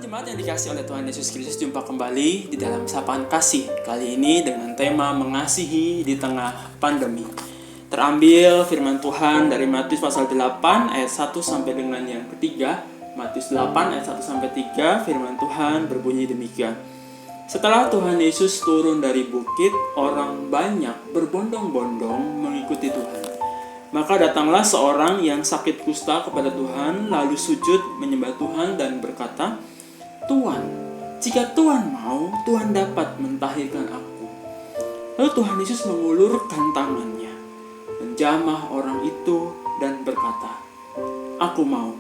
Jemaat yang dikasihi oleh Tuhan Yesus Kristus, jumpa kembali di dalam Sapaan Kasih. Kali ini dengan tema mengasihi di tengah pandemi. Terambil firman Tuhan dari Matius pasal 8 ayat 1 sampai dengan yang ketiga. Matius 8 ayat 1 sampai 3, firman Tuhan berbunyi demikian. Setelah Tuhan Yesus turun dari bukit, orang banyak berbondong-bondong mengikuti Tuhan. Maka datanglah seorang yang sakit kusta kepada Tuhan, lalu sujud menyembah Tuhan dan berkata, "Tuhan, jika Tuhan mau, Tuhan dapat mentahirkan aku." Lalu Tuhan Yesus mengulurkan tangannya, menjamah orang itu dan berkata, "Aku mau,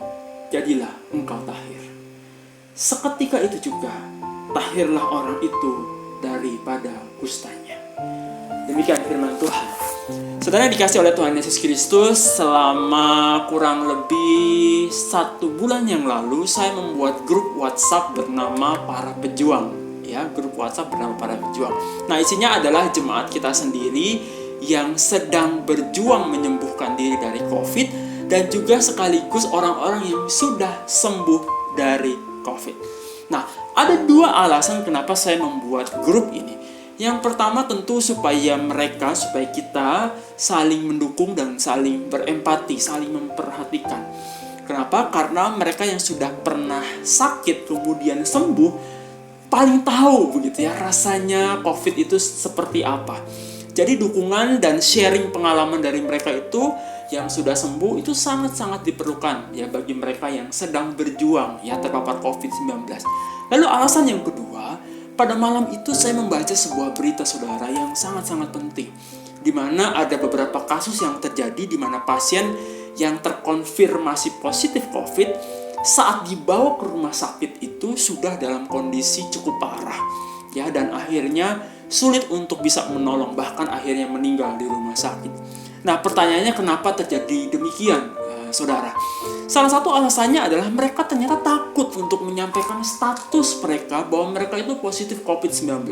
jadilah engkau tahir." Seketika itu juga, tahirlah orang itu daripada kustanya. Demikian firman Tuhan. Saudara dikasih oleh Tuhan Yesus Kristus, selama kurang lebih 1 bulan yang lalu saya membuat grup WhatsApp bernama Para Pejuang. Grup WhatsApp bernama Para Pejuang. Nah, isinya adalah jemaat kita sendiri yang sedang berjuang menyembuhkan diri dari COVID dan juga sekaligus orang-orang yang sudah sembuh dari COVID. Nah, ada 2 alasan kenapa saya membuat grup ini. Yang pertama tentu supaya kita saling mendukung dan saling berempati, saling memperhatikan. Kenapa? Karena mereka yang sudah pernah sakit kemudian sembuh paling tahu begitu ya rasanya COVID itu seperti apa. Jadi dukungan dan sharing pengalaman dari mereka itu yang sudah sembuh itu sangat-sangat diperlukan ya bagi mereka yang sedang berjuang ya terpapar COVID-19. Lalu alasan yang kedua, pada malam itu saya membaca sebuah berita saudara yang sangat-sangat penting, di mana ada beberapa kasus yang terjadi di mana pasien yang terkonfirmasi positif COVID saat dibawa ke rumah sakit itu sudah dalam kondisi cukup parah ya, dan akhirnya sulit untuk bisa menolong, bahkan akhirnya meninggal di rumah sakit. Nah, pertanyaannya kenapa terjadi demikian, saudara? Salah satu alasannya adalah mereka ternyata takut untuk menyampaikan status mereka bahwa mereka itu positif COVID-19.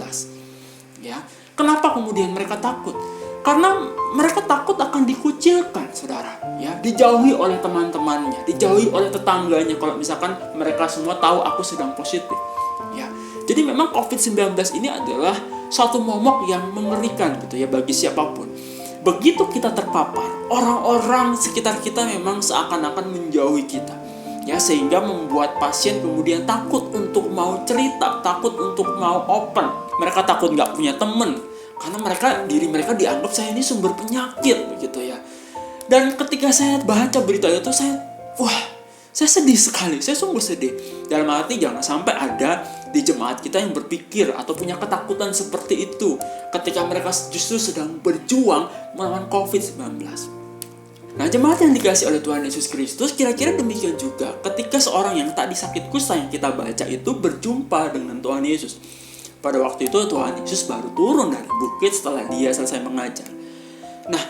Ya, kenapa kemudian mereka takut? Karena mereka takut akan dikucilkan, saudara. Ya, dijauhi oleh teman-temannya, dijauhi oleh tetangganya kalau misalkan mereka semua tahu aku sedang positif. Ya, jadi memang COVID-19 ini adalah suatu momok yang mengerikan gitu ya bagi siapapun. Begitu kita terpapar, orang-orang sekitar kita memang seakan-akan menjauhi kita. Ya, sehingga membuat pasien kemudian takut untuk mau cerita, takut untuk mau open. Mereka takut nggak punya teman, karena diri mereka dianggap saya ini sumber penyakit begitu ya. Dan ketika saya baca berita itu, saya sedih sekali, saya sungguh sedih. Dalam arti jangan sampai ada di jemaat kita yang berpikir atau punya ketakutan seperti itu ketika mereka justru sedang berjuang melawan COVID-19. Nah, jemaat yang dikasihi oleh Tuhan Yesus Kristus, kira-kira demikian juga ketika seorang yang tadi sakit kusta yang kita baca itu berjumpa dengan Tuhan Yesus. Pada waktu itu Tuhan Yesus baru turun dari bukit setelah dia selesai mengajar. Nah,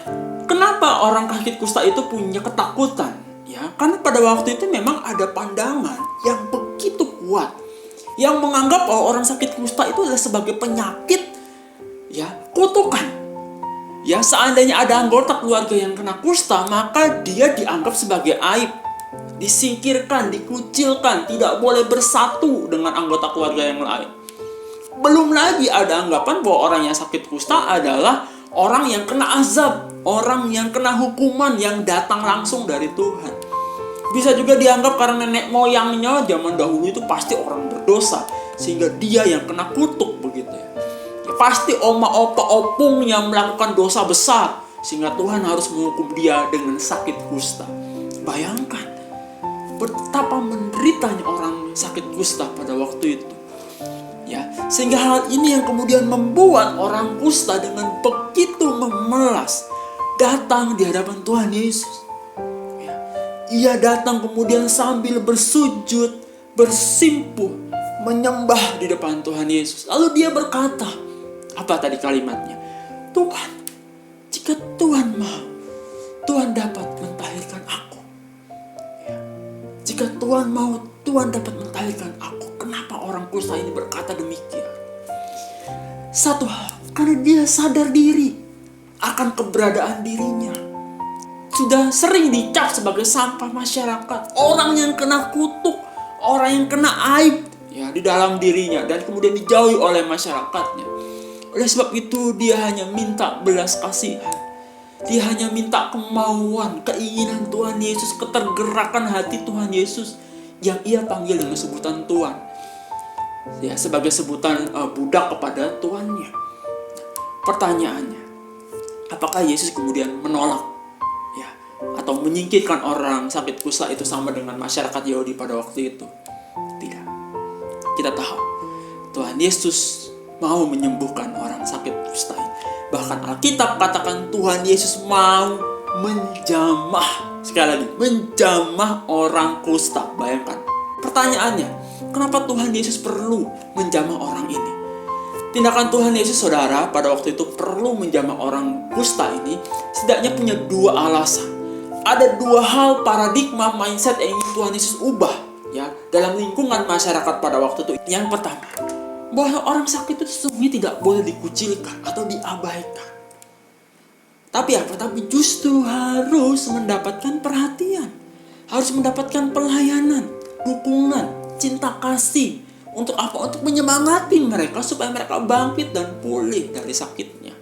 kenapa orang sakit kusta itu punya ketakutan? Ya, karena pada waktu itu memang ada pandangan yang begitu kuat yang menganggap bahwa orang sakit kusta itu adalah sebagai penyakit, ya, kutukan. Ya, seandainya ada anggota keluarga yang kena kusta, maka dia dianggap sebagai aib, disingkirkan, dikucilkan, tidak boleh bersatu dengan anggota keluarga yang lain. Belum lagi ada anggapan bahwa orang yang sakit kusta adalah orang yang kena azab, orang yang kena hukuman yang datang langsung dari Tuhan. Bisa juga dianggap karena nenek moyangnya zaman dahulu itu pasti orang berdosa, sehingga dia yang kena kutuk begitu ya. Pasti oma, opa, opung yang melakukan dosa besar, sehingga Tuhan harus menghukum dia dengan sakit kusta. Bayangkan betapa menderitanya orang sakit kusta pada waktu itu. Ya, sehingga hal ini yang kemudian membuat orang kusta dengan begitu memelas datang di hadapan Tuhan Yesus. Ia datang kemudian sambil bersujud, bersimpuh, menyembah di depan Tuhan Yesus. Lalu dia berkata, apa tadi kalimatnya? "Tuhan, jika Tuhan mau, Tuhan dapat mentahirkan aku." Ya. Jika Tuhan mau, Tuhan dapat mentahirkan aku. Kenapa orang kusta ini berkata demikian? Satu hal, karena dia sadar diri akan keberadaan dirinya. Sudah sering dicap sebagai sampah masyarakat, orang yang kena kutuk, orang yang kena aib, ya di dalam dirinya dan kemudian dijauhi oleh masyarakatnya. Oleh sebab itu dia hanya minta belas kasihan. Dia hanya minta kemauan, keinginan Tuhan Yesus, ketergerakan hati Tuhan Yesus yang ia panggil dengan sebutan Tuhan. Ya, sebagai sebutan budak kepada tuannya. Pertanyaannya, apakah Yesus kemudian menolak ya atau menyingkirkan orang sakit kusta itu sama dengan masyarakat Yahudi pada waktu itu? Tidak. Kita tahu Tuhan Yesus mau menyembuhkan orang sakit kusta ini. Bahkan Alkitab katakan Tuhan Yesus mau menjamah, sekali lagi, menjamah orang kusta. Bayangkan. Pertanyaannya, kenapa Tuhan Yesus perlu menjamah orang ini? Tindakan Tuhan Yesus, saudara, pada waktu itu perlu menjamah orang kusta ini setidaknya punya dua alasan. Ada dua hal paradigma mindset yang ingin Tuhan Yesus ubah ya dalam lingkungan masyarakat pada waktu itu. Yang pertama, bahwa orang sakit itu sesungguhnya tidak boleh dikucilkan atau diabaikan. Tapi apa? Tapi justru harus mendapatkan perhatian, harus mendapatkan pelayanan, dukungan, cinta kasih. Untuk apa? Untuk menyemangati mereka supaya mereka bangkit dan pulih dari sakitnya.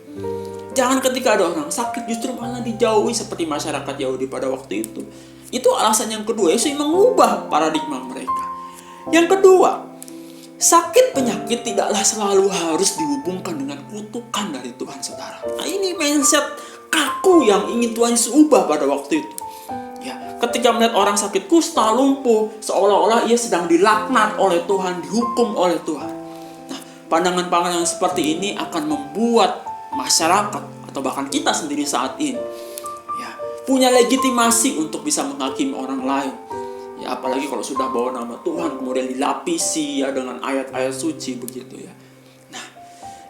Jangan ketika ada orang sakit justru malah dijauhi seperti masyarakat Yahudi pada waktu itu. Itu alasan yang kedua, Yesus mengubah paradigma mereka. Yang kedua, sakit penyakit tidaklah selalu harus dihubungkan dengan kutukan dari Tuhan, saudara. Nah, ini mindset kaku yang ingin Tuhan Yesus ubah pada waktu itu. Ya, ketika melihat orang sakit kusta, lumpuh, seolah-olah ia sedang dilaknat oleh Tuhan, dihukum oleh Tuhan. Nah, pandangan-pandangan seperti ini akan membuat masyarakat atau bahkan kita sendiri saat ini ya, punya legitimasi untuk bisa menghakimi orang lain. Ya, apalagi kalau sudah bawa nama Tuhan kemudian dilapisi ya dengan ayat-ayat suci begitu ya. Nah,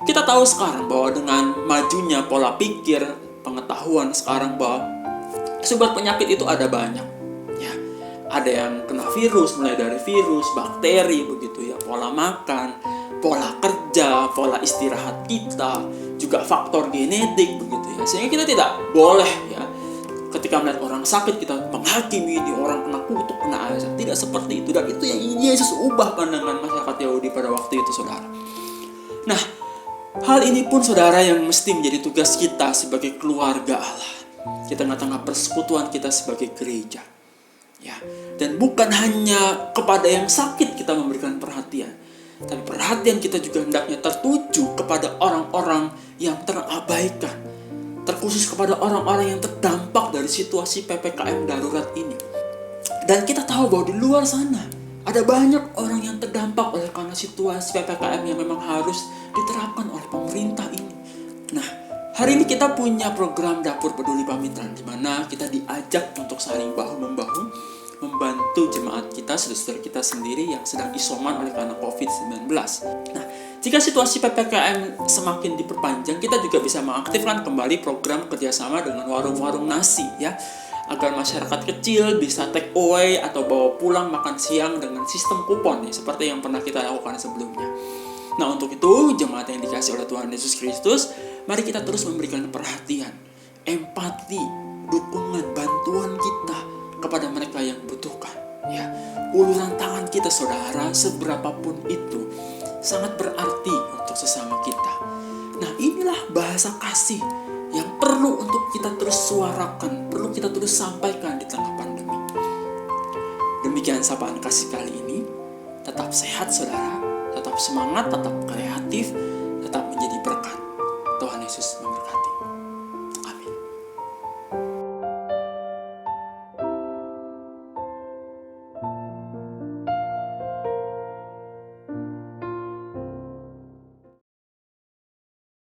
kita tahu sekarang bahwa dengan majunya pola pikir, pengetahuan sekarang bahwa sumber penyakit itu ada banyak. Ya, ada yang kena virus, mulai dari virus, bakteri begitu ya, pola makan, pola kerja, pola istirahat kita, juga faktor genetik begitu ya. Sehingga kita tidak boleh ya ketika melihat orang sakit kita menghakimi ini orang kena kutuk, kena azab. Tidak seperti itu. Dan itu yang Yesus ubah pandangan masyarakat Yahudi pada waktu itu, saudara. Nah, hal ini pun saudara yang mesti menjadi tugas kita sebagai keluarga Allah di tengah-tengah persekutuan kita sebagai gereja. Ya, dan bukan hanya kepada yang sakit kita memberikan perhatian, tapi perhatian kita juga hendaknya tertuju kepada orang-orang yang terabaikan, terkhusus kepada orang-orang yang terdampak dari situasi PPKM darurat ini. Dan kita tahu bahwa di luar sana ada banyak orang yang terdampak oleh karena situasi PPKM yang memang harus diterapkan oleh pemerintah ini. Nah, hari ini kita punya program Dapur Peduli Pamitran, di mana kita diajak untuk saling bahu-membahu membantu jemaat kita, saudara-saudara kita sendiri yang sedang isoman oleh karena COVID-19. Nah, jika situasi PPKM semakin diperpanjang, kita juga bisa mengaktifkan kembali program kerjasama dengan warung-warung nasi ya, agar masyarakat kecil bisa take away atau bawa pulang makan siang dengan sistem kupon ya, seperti yang pernah kita lakukan sebelumnya. Nah, untuk itu jemaat yang dikasih oleh Tuhan Yesus Kristus, mari kita terus memberikan perhatian, empati, dukungan, bantuan kita kepada mereka yang membutuhkan. Ya, uluran tangan kita, saudara, seberapapun itu sangat berarti untuk sesama kita. Nah, inilah bahasa kasih yang perlu untuk kita terus suarakan, perlu kita terus sampaikan di tengah pandemi. Demikian sapaan kasih kali ini. Tetap sehat, saudara. Tetap semangat, tetap kreatif, tetap menjadi berkat. Tuhan Yesus